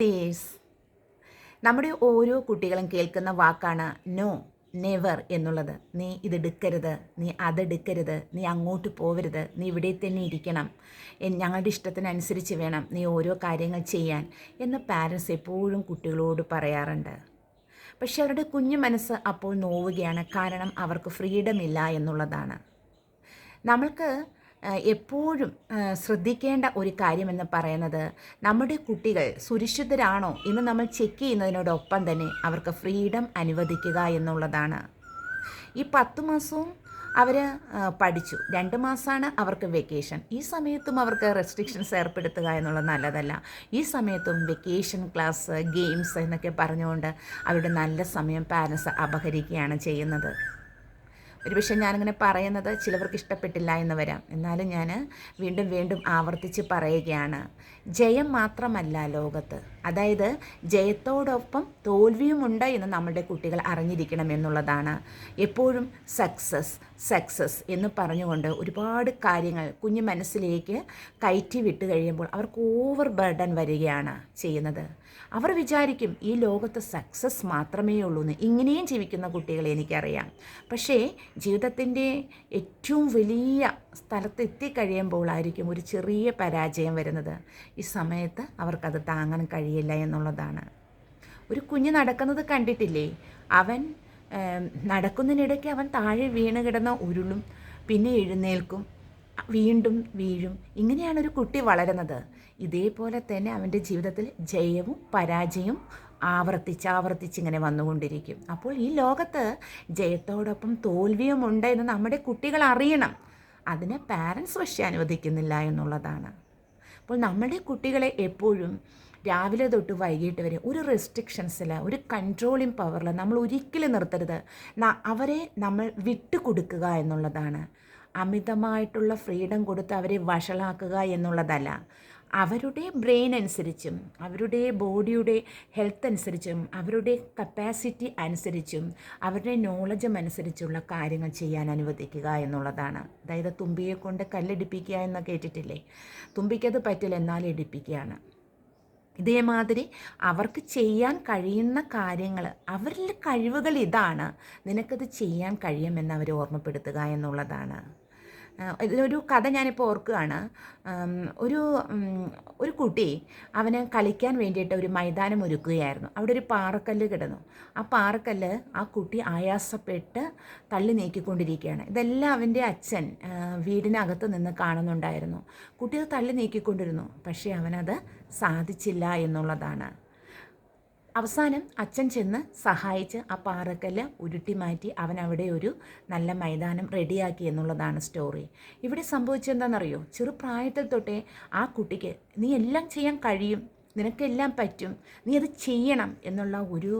Days നമ്മുടെ ഓരോ കുട്ടികളും കേൾക്കുന്ന വാക്കാണ് നോ, നെവർ എന്നുള്ളത്. നീ ഇതെടുക്കരുത്, നീ അതെടുക്കരുത്, നീ അങ്ങോട്ട് പോവരുത്, നീ ഇവിടെ തന്നെ ഇരിക്കണം, ഞങ്ങളുടെ ഇഷ്ടത്തിനനുസരിച്ച് വേണം നീ ഓരോ കാര്യങ്ങൾ ചെയ്യാൻ എന്ന് പാരൻസ് എപ്പോഴും കുട്ടികളോട് പറയാറുണ്ട്. പക്ഷെ അവരുടെ കുഞ്ഞു മനസ്സ് അപ്പോൾ നോവുകയാണ്. കാരണം അവർക്ക് ഫ്രീഡം ഇല്ല എന്നുള്ളതാണ്. നമ്മൾക്ക് എപ്പോഴും ശ്രദ്ധിക്കേണ്ട ഒരു കാര്യമെന്ന് പറയുന്നത്, നമ്മുടെ കുട്ടികൾ സുരക്ഷിതരാണോ എന്ന് നമ്മൾ ചെക്ക് ചെയ്യുന്നതിനോടൊപ്പം തന്നെ അവർക്ക് ഫ്രീഡം അനുവദിക്കുക എന്നുള്ളതാണ്. ഈ 10 മാസവും അവർ പഠിച്ചു, 2 മാസമാണ് അവർക്ക് വെക്കേഷൻ. ഈ സമയത്തും അവർക്ക് റെസ്ട്രിക്ഷൻസ് ഏർപ്പെടുത്തുക എന്നുള്ളത് നല്ലതല്ല. ഈ സമയത്തും വെക്കേഷൻ ക്ലാസ്, ഗെയിംസ് എന്നൊക്കെ പറഞ്ഞുകൊണ്ട് അവരുടെ നല്ല സമയം പാരൻസ് അപഹരിക്കുകയാണ് ചെയ്യുന്നത്. ഒരുപക്ഷെ ഞാനിങ്ങനെ പറയുന്നത് ചിലവർക്ക് ഇഷ്ടപ്പെട്ടില്ല എന്ന് വരാം. എന്നാലും ഞാൻ വീണ്ടും വീണ്ടും ആവർത്തിച്ച് പറയുകയാണ്, ജയം മാത്രമല്ല ലോകത്ത്, അതായത് ജയത്തോടൊപ്പം തോൽവിയുമുണ്ട് എന്ന് നമ്മളുടെ കുട്ടികൾ അറിഞ്ഞിരിക്കണം എന്നുള്ളതാണ്. എപ്പോഴും സക്സസ് എന്ന് പറഞ്ഞുകൊണ്ട് ഒരുപാട് കാര്യങ്ങൾ കുഞ്ഞു മനസ്സിലേക്ക് കയറ്റി വിട്ട് കഴിയുമ്പോൾ അവർക്ക് ഓവർ ബർഡൻ വരികയാണ് ചെയ്യുന്നത്. അവർ വിചാരിക്കും ഈ ലോകത്ത് സക്സസ് മാത്രമേ ഉള്ളൂ എന്ന്. ഇങ്ങനെയും ജീവിക്കുന്ന കുട്ടികളെ എനിക്കറിയാം. പക്ഷേ ജീവിതത്തിൻ്റെ ഏറ്റവും വലിയ സ്ഥലത്ത് എത്തിക്കഴിയുമ്പോഴായിരിക്കും ഒരു ചെറിയ പരാജയം വരുന്നത്. ഈ സമയത്ത് അവർക്കത് താങ്ങാൻ കഴിയില്ല എന്നുള്ളതാണ്. ഒരു കുഞ്ഞ് നടക്കുന്നത് കണ്ടിട്ടില്ലേ? അവൻ നടക്കുന്നതിനിടയ്ക്ക് അവൻ താഴെ വീണ് കിടന്ന ഉരുളും, പിന്നെ എഴുന്നേൽക്കും, വീണ്ടും വീഴും. ഇങ്ങനെയാണ് ഒരു കുട്ടി വളരുന്നത്. ഇതേപോലെ തന്നെ അവൻ്റെ ജീവിതത്തിൽ ജയവും പരാജയവും ആവർത്തിച്ചിങ്ങനെ വന്നുകൊണ്ടിരിക്കും. അപ്പോൾ ഈ ലോകത്ത് ജയത്തോടൊപ്പം തോൽവിയുമുണ്ട് എന്ന് നമ്മുടെ കുട്ടികൾ അറിയണം. അതിന് പാരൻസ് പക്ഷേ അനുവദിക്കുന്നില്ല എന്നുള്ളതാണ്. അപ്പോൾ നമ്മുടെ കുട്ടികളെ എപ്പോഴും രാവിലെ തൊട്ട് വൈകിട്ട് വരെ ഒരു റെസ്ട്രിക്ഷൻസിൽ, ഒരു കൺട്രോളിങ് പവറിൽ നമ്മൾ ഒരിക്കലും നിർത്തരുത്. അവരെ നമ്മൾ വിട്ടുകൊടുക്കുക എന്നുള്ളതാണ്. അമിതമായിട്ടുള്ള ഫ്രീഡം കൊടുത്ത് അവരെ വഷളാക്കുക എന്നുള്ളതല്ല. അവരുടെ ബ്രെയിൻ അനുസരിച്ചും അവരുടെ ബോഡിയുടെ ഹെൽത്ത് അനുസരിച്ചും അവരുടെ കപ്പാസിറ്റി അനുസരിച്ചും അവരുടെ നോളജും അനുസരിച്ചുള്ള കാര്യങ്ങൾ ചെയ്യാൻ അനുവദിക്കുക എന്നുള്ളതാണ്. അതായത് തുമ്പിയെ കൊണ്ട് കല്ലെടുപ്പിക്കുക എന്ന് കേട്ടിട്ടില്ലേ? തുമ്പിക്കത് പറ്റില്ല, എന്നാൽ എടുപ്പിക്കുകയാണ്. ഇതേമാതിരി അവർക്ക് ചെയ്യാൻ കഴിയുന്ന കാര്യങ്ങൾ, അവരിൽ കഴിവുകൾ ഇതാണ്, നിനക്കത് ചെയ്യാൻ കഴിയുമെന്ന് അവരെ ഓർമ്മപ്പെടുത്തുക എന്നുള്ളതാണ്. ഇതിലൊരു കഥ ഞാനിപ്പോൾ ഓർക്കുകയാണ്. ഒരു കുട്ടി അവന് കളിക്കാൻ വേണ്ടിയിട്ട് ഒരു മൈതാനം ഒരുക്കുകയായിരുന്നു. അവിടെ ഒരു പാറക്കല്ല് കിടന്നു. ആ പാറക്കല്ല് ആ കുട്ടി ആയാസപ്പെട്ട് തള്ളി നീക്കിക്കൊണ്ടിരിക്കുകയാണ്. ഇതെല്ലാം അവൻ്റെ അച്ഛൻ വീടിനകത്ത് നിന്ന് കാണുന്നുണ്ടായിരുന്നു. കുട്ടി അത് തള്ളി നീക്കിക്കൊണ്ടിരുന്നു. പക്ഷേ അവനത് സാധിച്ചില്ല എന്നുള്ളതാണ്. അവസാനം അച്ഛൻ ചെന്ന് സഹായിച്ച് ആ പാറക്കല്ല് ഉരുട്ടി മാറ്റി അവൻ അവിടെ ഒരു നല്ല മൈതാനം റെഡിയാക്കി എന്നുള്ളതാണ് സ്റ്റോറി. ഇവിടെ സംഭവിച്ചെന്താണെന്നറിയോ? ചെറുപ്രായത്തിൽ തൊട്ടേ ആ കുട്ടിക്ക് നീ എല്ലാം ചെയ്യാൻ കഴിയും, നിനക്കെല്ലാം പറ്റും, നീ അത് ചെയ്യണം എന്നുള്ള ഒരു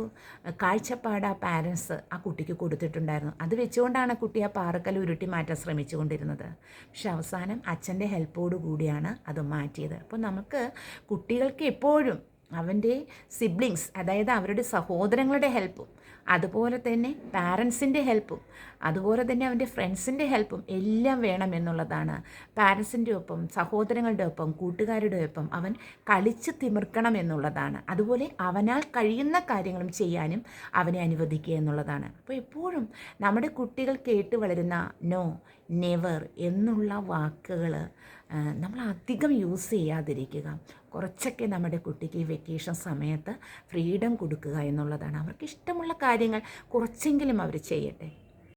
കാഴ്ചപ്പാട് ആ പാരൻസ് ആ കുട്ടിക്ക് കൊടുത്തിട്ടുണ്ടായിരുന്നു. അത് വെച്ചുകൊണ്ടാണ് കുട്ടി ആ പാറക്കല്ല് ഉരുട്ടി മാറ്റാൻ ശ്രമിച്ചുകൊണ്ടിരുന്നത്. പക്ഷെ അവസാനം അച്ഛൻ്റെ ഹെൽപ്പോടു കൂടിയാണ് അത് മാറ്റിയത്. അപ്പോൾ നമുക്ക് കുട്ടികൾക്ക് എപ്പോഴും അവൻ്റെ സിബ്ലിങ്സ്, അതായത് അവരുടെ സഹോദരങ്ങളുടെ ഹെൽപ്പും, അതുപോലെ തന്നെ പാരൻസിൻ്റെ ഹെൽപ്പും, അതുപോലെ തന്നെ അവൻ്റെ ഫ്രണ്ട്സിൻ്റെ ഹെൽപ്പും എല്ലാം വേണം എന്നുള്ളതാണ്. പാരൻസിൻ്റെ ഒപ്പം, സഹോദരങ്ങളുടെ ഒപ്പം, കൂട്ടുകാരുടെ ഒപ്പം അവൻ കളിച്ച് തിമിർക്കണം എന്നുള്ളതാണ്. അതുപോലെ അവനാൽ കഴിയുന്ന കാര്യങ്ങളും ചെയ്യാനും അവനെ അനുവദിക്കുക എന്നുള്ളതാണ്. അപ്പോൾ എപ്പോഴും നമ്മുടെ കുട്ടികൾ കേട്ട് വളരുന്ന നോ, നെവർ എന്നുള്ള വാക്കുകൾ നമ്മൾ അധികം യൂസ് ചെയ്യാതിരിക്കുക. കുറച്ചൊക്കെ നമ്മുടെ കുട്ടിക്ക് ഈ വെക്കേഷൻ സമയത്ത് ഫ്രീഡം കൊടുക്കുക എന്നുള്ളതാണ്. അവർക്ക് ഇഷ്ടമുള്ള കാര്യങ്ങൾ കുറച്ചെങ്കിലും അവർ ചെയ്യട്ടെ.